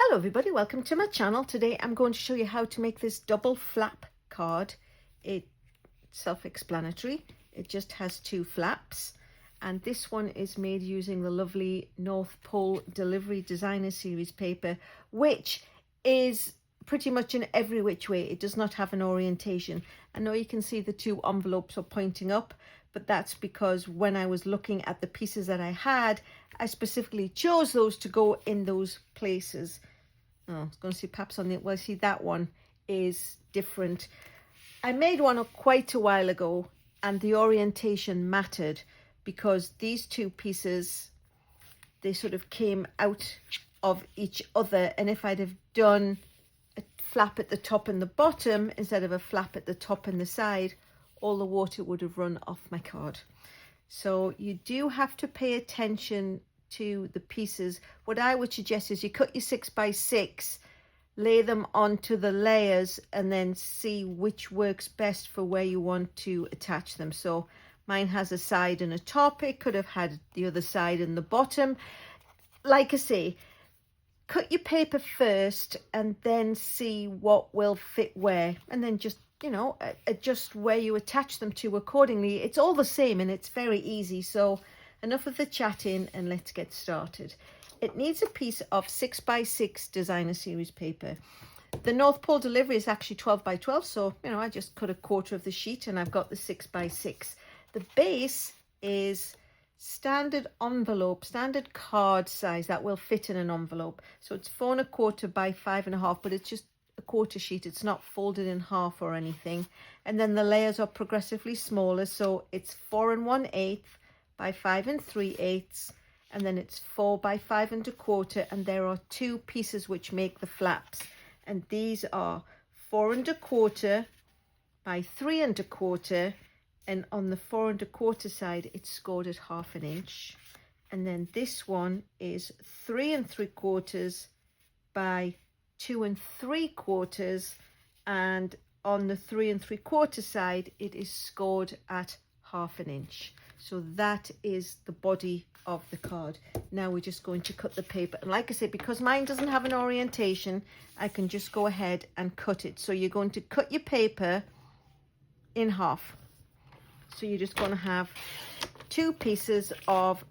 Hello everybody, welcome to my channel. Today I'm going to show you how to make this double flap card. It's self-explanatory. It just has two flaps, and this one is made using the lovely North Pole Delivery Designer Series paper, which is pretty much in every which way. It does not have an orientation. I know you can see the two envelopes are pointing up, but that's because when I was looking at the pieces that I had, I specifically chose those to go in those places. Oh, I was going to see perhaps on the, well, see, that one is different. I made one quite a while ago, and the orientation mattered because these two pieces, they sort of came out of each other, and if I'd have done a flap at the top and the bottom instead of a flap at the top and the side, all the water would have run off my card. So you do have to pay attention to the pieces. What I would suggest is you cut your 6x6, lay them onto the layers, and then see which works best for where you want to attach them. So mine has a side and a top. It could have had the other side and the bottom. Like I say, cut your paper first and then see what will fit where, and then just, you know, adjust where you attach them to accordingly. It's all the same and it's very easy. So enough of the chatting and let's get started. It needs a piece of 6x6 Designer Series paper. The North Pole Delivery is actually 12x12, so, you know, I just cut a quarter of the sheet and I've got the 6x6. The base is standard envelope, standard card size that will fit in an envelope. So it's 4 1/4 by 5 1/2, but it's just a quarter sheet. It's not folded in half or anything. And then the layers are progressively smaller, so it's 4 1/8 by 5 3/8, and then it's 4 by 5 1/4, and there are two pieces which make the flaps, and these are 4 1/4 by 3 1/4, and on the 4 1/4 side it's scored at 1/2 inch, and then this one is 3 3/4 by 2 3/4, and on the 3 3/4 side it is scored at 1/2 inch. So that is the body of the card. Now we're just going to cut the paper, and like I said, because mine doesn't have an orientation, I can just go ahead and cut it. So you're going to cut your paper in half. So you're just going to have two pieces of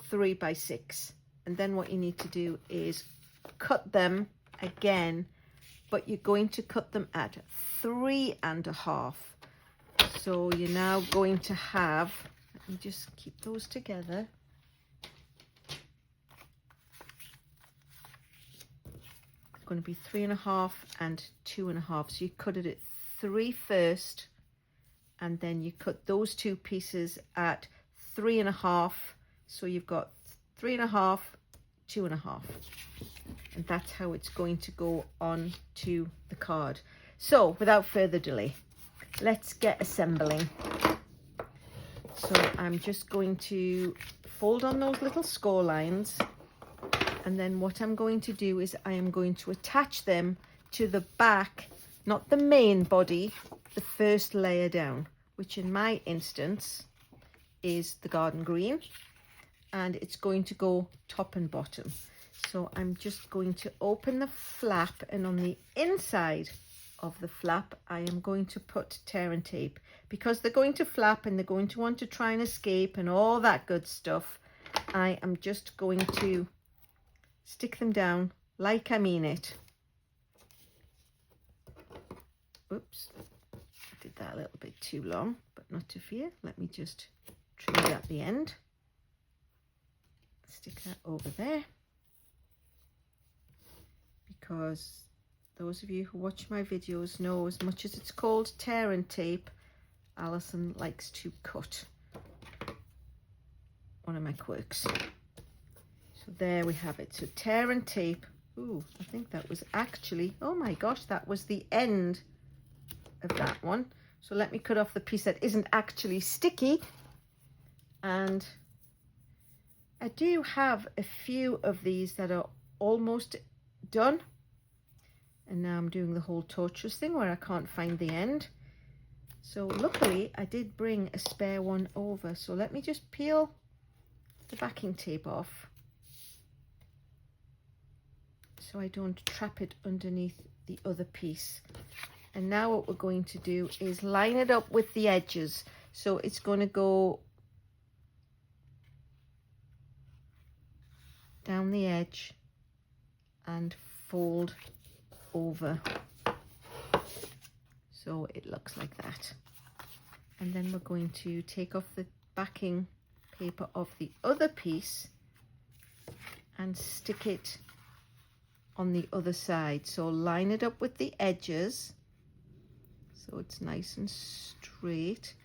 3x6, and then what you need to do is cut them again, but you're going to cut them at 3 1/2. So you're now going to have, let me just keep those together. It's going to be 3 1/2 and 2 1/2. So you cut it at 3 first, and then you cut those two pieces at 3 1/2. So you've got 3 1/2, 2 1/2. And that's how it's going to go on to the card. So without further delay, let's get assembling. So I'm just going to fold on those little score lines, and then what I'm going to do is I am going to attach them to the back, not the main body, the first layer down, which in my instance is the garden green, and it's going to go top and bottom. So I'm just going to open the flap, and on the inside of the flap I am going to put tear and tape, because they're going to flap and they're going to want to try and escape and all that good stuff. I am just going to stick them down like I mean it. Oops, I did that a little bit too long, but not to fear. Let me just trim it at the end. Stick that over there, because those of you who watch my videos know, as much as it's called tear and tape, Alyson likes to cut. One of my quirks. So there we have it. So tear and tape. Ooh, I think that was actually, oh my gosh, that was the end of that one. So let me cut off the piece that isn't actually sticky. And I do have a few of these that are almost done. And now I'm doing the whole torturous thing where I can't find the end. So luckily I did bring a spare one over. So let me just peel the backing tape off. so I don't trap it underneath the other piece. And now what we're going to do is line it up with the edges. So it's going to go down the edge and fold over. So it looks like that. And then we're going to take off the backing paper of the other piece and stick it on the other side. So line it up with the edges so it's nice and straight,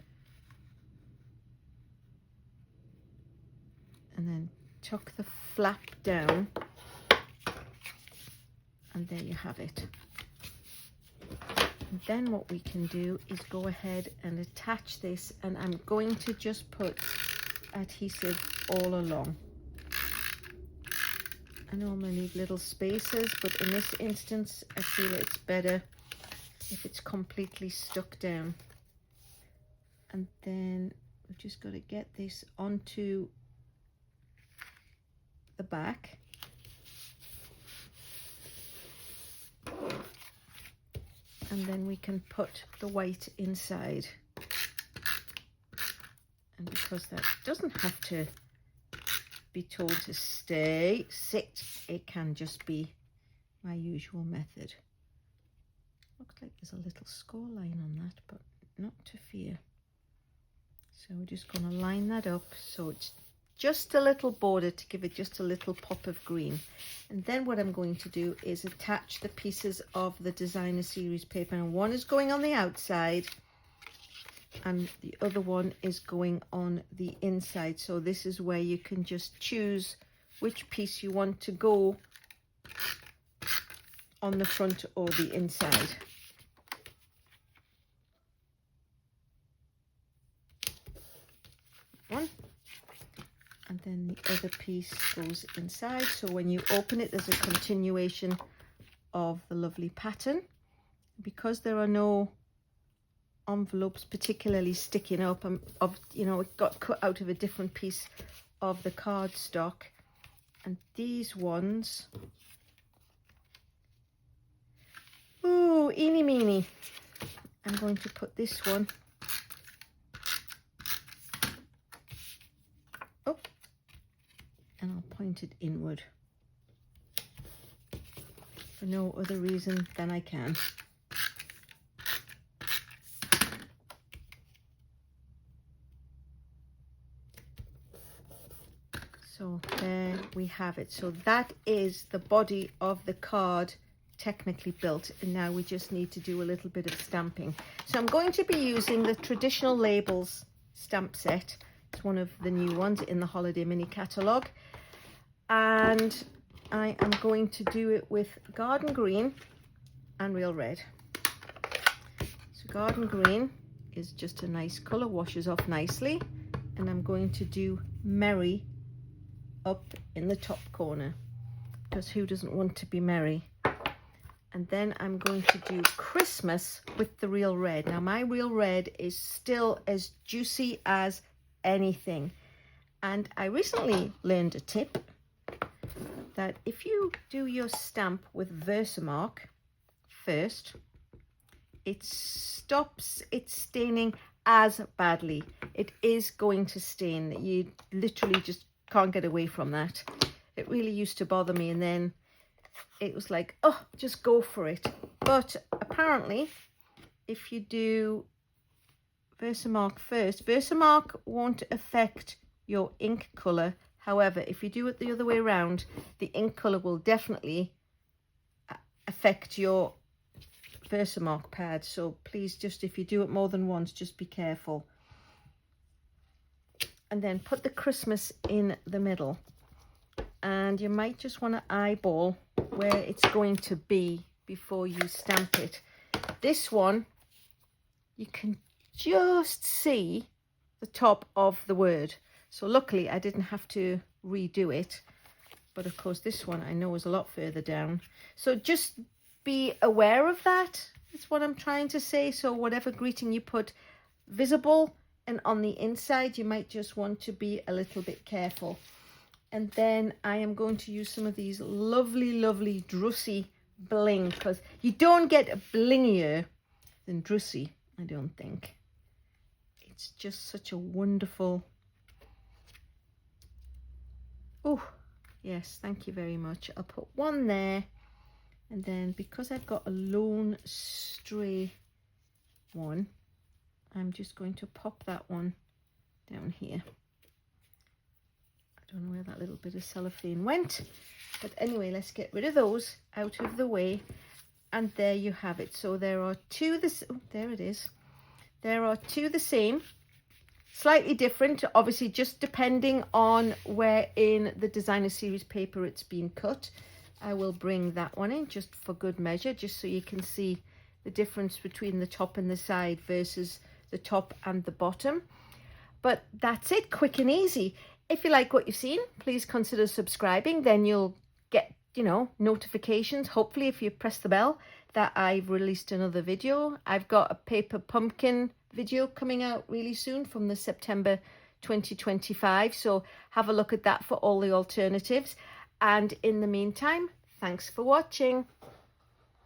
and then tuck the flap down, and there you have it. And then what we can do is go ahead and attach this, and I'm going to just put adhesive all along. I normally leave little spaces, but in this instance I feel it's better if it's completely stuck down. And then we've just got to get this onto the back. And then we can put the white inside. And because that doesn't have to be told to sit, it can just be my usual method. Looks like there's a little score line on that, but not to fear. So we're just going to line that up so it's just a little border to give it just a little pop of green. And then what I'm going to do is attach the pieces of the designer series paper, and one is going on the outside and the other one is going on the inside. So this is where you can just choose which piece you want to go on the front or the inside. One, and then the other piece goes inside, so when you open it there's a continuation of the lovely pattern. Because there are no envelopes particularly sticking up, it got cut out of a different piece of the cardstock, and these ones, ooh, eeny meeny, I'm going to put this one up and I'll point it inward for no other reason than I can. So there we have it. So that is the body of the card technically built, and now we just need to do a little bit of stamping. So I'm going to be using the Traditional Labels stamp set. It's one of the new ones in the holiday mini catalogue, and I am going to do it with Garden Green and Real Red. So Garden Green is just a nice colour, washes off nicely, and I'm going to do Merry up in the top corner, because who doesn't want to be merry? And then I'm going to do Christmas with the Real Red. Now my Real Red is still as juicy as anything, and I recently learned a tip that if you do your stamp with Versamark first, it stops it staining as badly. It is going to stain. You literally just can't get away from that. It really used to bother me, and then it was like, oh, just go for it. But apparently if you do Versamark first, Versamark won't affect your ink colour. However, if you do it the other way around, the ink colour will definitely affect your Versamark pad. So please, just if you do it more than once, just be careful. And then put the Christmas in the middle, and you might just want to eyeball where it's going to be before you stamp it. This one, you can just see the top of the word, so luckily I didn't have to redo it. But of course this one I know is a lot further down, so just be aware of that. That's what I'm trying to say. So whatever greeting you put visible and on the inside, you might just want to be a little bit careful. And then I am going to use some of these lovely Drussy bling, because you don't get a blingier than Drussy, I don't think. It's just such a wonderful... Oh, yes, thank you very much. I'll put one there. And then because I've got a lone stray one, I'm just going to pop that one down here. I don't know where that little bit of cellophane went, but anyway, let's get rid of those out of the way. And there you have it. So there are two there it is. There are two the same, slightly different, obviously just depending on where in the designer series paper it's been cut. I will bring that one in just for good measure, just so you can see the difference between the top and the side versus the top and the bottom. But that's it, quick and easy. If you like what you've seen, please consider subscribing. Then you'll get, you know, notifications, hopefully if you press the bell, that I've released another video. I've got a paper pumpkin video coming out really soon from the September 2025. So have a look at that for all the alternatives. And in the meantime, thanks for watching.